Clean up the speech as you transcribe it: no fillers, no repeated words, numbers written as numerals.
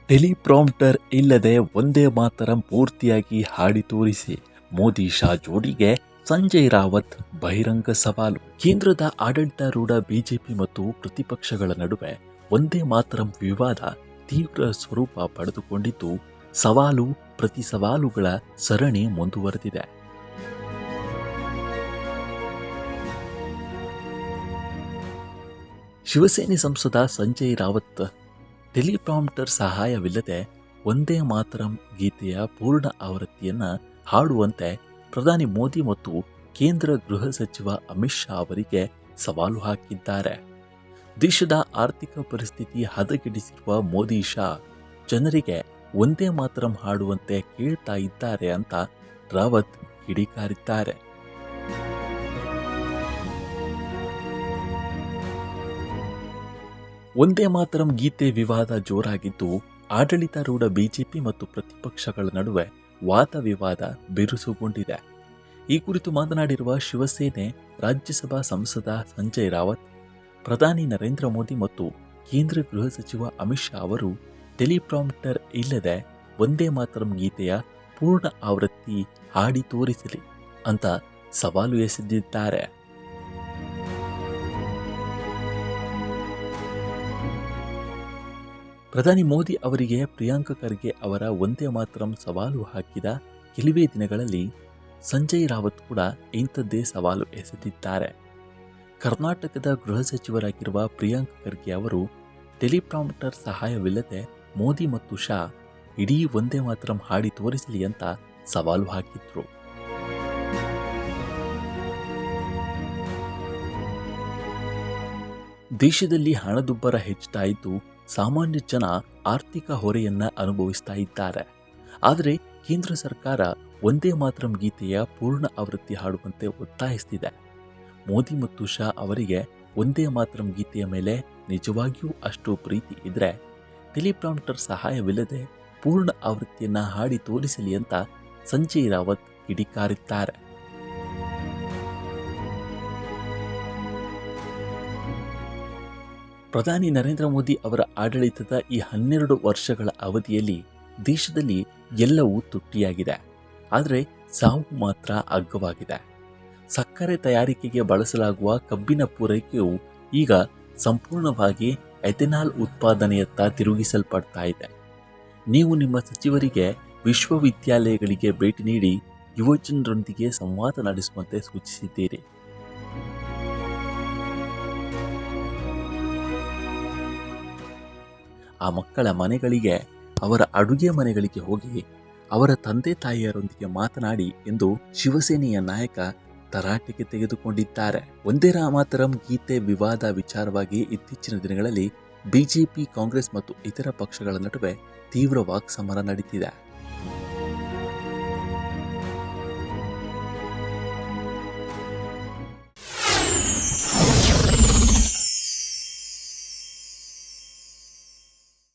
Teleprompter ಇಲ್ಲದೆ ಒಂದೇ ಮಾತರಂ ಪೂರ್ತಿಯಾಗಿ ಹಾಡಿ ತೋರಿಸಿ. ಮೋದಿ ಶಾ ಜೋಡಿಗೆ ಸಂಜಯ್ ರಾವತ್ ಬಹಿರಂಗ ಸವಾಲು. ಕೇಂದ್ರದ ಆಡಳಿತಾರೂಢ ಬಿಜೆಪಿ ಮತ್ತು ಪ್ರತಿಪಕ್ಷಗಳ ನಡುವೆ ಒಂದೇ ಮಾತರಂ ವಿವಾದ ತೀವ್ರ ಸ್ವರೂಪ ಪಡೆದುಕೊಂಡಿದ್ದು, ಸವಾಲು ಪ್ರತಿ ಸವಾಲುಗಳ ಸರಣಿ ಮುಂದುವರೆದಿದೆ. ಶಿವಸೇನೆ ಸಂಸದ ಸಂಜಯ್ ರಾವತ್ ಟೆಲಿಪ್ರಾಂಪ್ಟರ್ ಸಹಾಯವಿಲ್ಲದೆ ಒಂದೇ ಮಾತರಂ ಗೀತೆಯ ಪೂರ್ಣ ಆವೃತ್ತಿಯನ್ನು ಹಾಡುವಂತೆ ಪ್ರಧಾನಿ ಮೋದಿ ಮತ್ತು ಕೇಂದ್ರ ಗೃಹ ಸಚಿವ ಅಮಿತ್ ಶಾ ಅವರಿಗೆ ಸವಾಲು ಹಾಕಿದ್ದಾರೆ. ದೇಶದ ಆರ್ಥಿಕ ಪರಿಸ್ಥಿತಿ ಹದಗೆಡಿಸಿರುವ ಮೋದಿ ಶಾ ಜನರಿಗೆ ಒಂದೇ ಮಾತರಂ ಹಾಡುವಂತೆ ಕೇಳ್ತಾ ಇದ್ದಾರೆ ಅಂತ ರಾವತ್ ಕಿಡಿಕಾರಿದ್ದಾರೆ. ಒಂದೇ ಮಾತರಂ ಗೀತೆ ವಿವಾದ ಜೋರಾಗಿದ್ದು, ಆಡಳಿತಾರೂಢ ಬಿಜೆಪಿ ಮತ್ತು ಪ್ರತಿಪಕ್ಷಗಳ ನಡುವೆ ವಾದ ವಿವಾದ ಬಿರುಸುಗೊಂಡಿದೆ. ಈ ಕುರಿತು ಮಾತನಾಡಿರುವ ಶಿವಸೇನೆ ರಾಜ್ಯಸಭಾ ಸಂಸದ ಸಂಜಯ್ ರಾವತ್, ಪ್ರಧಾನಿ ನರೇಂದ್ರ ಮೋದಿ ಮತ್ತು ಕೇಂದ್ರ ಗೃಹ ಸಚಿವ ಅಮಿತ್ ಶಾ ಅವರು ಟೆಲಿಪ್ರಾಂಪ್ಟರ್ ಇಲ್ಲದೆ ಒಂದೇ ಮಾತರಂ ಗೀತೆಯ ಪೂರ್ಣ ಆವೃತ್ತಿ ಹಾಡಿ ತೋರಿಸಲಿ ಅಂತ ಸವಾಲು ಎಸೆದಿದ್ದಾರೆ. ಪ್ರಧಾನಿ ಮೋದಿ ಅವರಿಗೆ ಪ್ರಿಯಾಂಕ ಖರ್ಗೆ ಅವರ ಒಂದೇ ಮಾತರಂ ಸವಾಲು ಹಾಕಿದ ಕೆಲವೇ ದಿನಗಳಲ್ಲಿ ಸಂಜಯ್ ರಾವತ್ ಕೂಡ ಇಂಥದ್ದೇ ಸವಾಲು ಎಸೆದಿದ್ದಾರೆ. ಕರ್ನಾಟಕದ ಗೃಹ ಸಚಿವರಾಗಿರುವ ಪ್ರಿಯಾಂಕ ಖರ್ಗೆ ಅವರು ಟೆಲಿಪ್ರಾಂಪ್ಟರ್ ಸಹಾಯವಿಲ್ಲದೆ ಮೋದಿ ಮತ್ತು ಶಾ ಇಡೀ ಒಂದೇ ಮಾತರಂ ಹಾಡಿ ತೋರಿಸಲಿ ಅಂತ ಸವಾಲು ಹಾಕಿದ್ರು. ದೇಶದಲ್ಲಿ ಹಣದುಬ್ಬರ ಹೆಚ್ಚುತ್ತಾ ಇದ್ದು, ಸಾಮಾನ್ಯ ಜನ ಆರ್ಥಿಕ ಹೊರೆಯನ್ನ ಅನುಭವಿಸ್ತಾ ಇದ್ದಾರೆ. ಆದರೆ ಕೇಂದ್ರ ಸರ್ಕಾರ ಒಂದೇ ಮಾತರಂ ಗೀತೆಯ ಪೂರ್ಣ ಆವೃತ್ತಿ ಹಾಡುವಂತೆ ಒತ್ತಾಯಿಸುತ್ತಿದೆ. ಮೋದಿ ಮತ್ತು ಶಾ ಅವರಿಗೆ ಒಂದೇ ಮಾತರಂ ಗೀತೆಯ ಮೇಲೆ ನಿಜವಾಗಿಯೂ ಅಷ್ಟು ಪ್ರೀತಿ ಇದ್ರೆ ಟೆಲಿಪ್ರಾಂಪ್ಟರ್ ಸಹಾಯವಿಲ್ಲದೆ ಪೂರ್ಣ ಆವೃತ್ತಿಯನ್ನ ಹಾಡಿ ತೋರಿಸಲಿ ಅಂತ ಸಂಜಯ್ ರಾವತ್ ಕಿಡಿಕಾರಿದ್ದಾರೆ. ಪ್ರಧಾನಿ ನರೇಂದ್ರ ಮೋದಿ ಅವರ ಆಡಳಿತದ ಈ 12 ವರ್ಷಗಳ ಅವಧಿಯಲ್ಲಿ ದೇಶದಲ್ಲಿ ಎಲ್ಲವೂ ತುಟ್ಟಿಯಾಗಿದೆ. ಆದರೆ ಸಾವು ಮಾತ್ರ ಅಗ್ಗವಾಗಿದೆ. ಸಕ್ಕರೆ ತಯಾರಿಕೆಗೆ ಬಳಸಲಾಗುವ ಕಬ್ಬಿನ ಪೂರೈಕೆಯು ಈಗ ಸಂಪೂರ್ಣವಾಗಿ ಎಥೆನಾಲ್ ಉತ್ಪಾದನೆಯತ್ತ ತಿರುಗಿಸಲ್ಪಡ್ತಾ ಇದೆ. ನೀವು ನಿಮ್ಮ ಸಚಿವರಿಗೆ ವಿಶ್ವವಿದ್ಯಾಲಯಗಳಿಗೆ ಭೇಟಿ ನೀಡಿ ಯುವಜನರೊಂದಿಗೆ ಸಂವಾದ ನಡೆಸುವಂತೆ ಸೂಚಿಸಿದ್ದೀರಿ. ಆ ಮಕ್ಕಳ ಮನೆಗಳಿಗೆ, ಅವರ ಅಡುಗೆ ಮನೆಗಳಿಗೆ ಹೋಗಿ ಅವರ ತಂದೆ ತಾಯಿಯರೊಂದಿಗೆ ಮಾತನಾಡಿ ಎಂದು ಶಿವಸೇನೆಯ ನಾಯಕ ತರಾಟೆಗೆ ತೆಗೆದುಕೊಂಡಿದ್ದಾರೆ. ಒಂದೇ ಮಾತರಂ ಗೀತೆ ವಿವಾದ ವಿಚಾರವಾಗಿ ಇತ್ತೀಚಿನ ದಿನಗಳಲ್ಲಿ ಬಿಜೆಪಿ, ಕಾಂಗ್ರೆಸ್ ಮತ್ತು ಇತರ ಪಕ್ಷಗಳ ನಡುವೆ ತೀವ್ರ ವಾಕ್ಸಮರ ನಡೀತಿದೆ.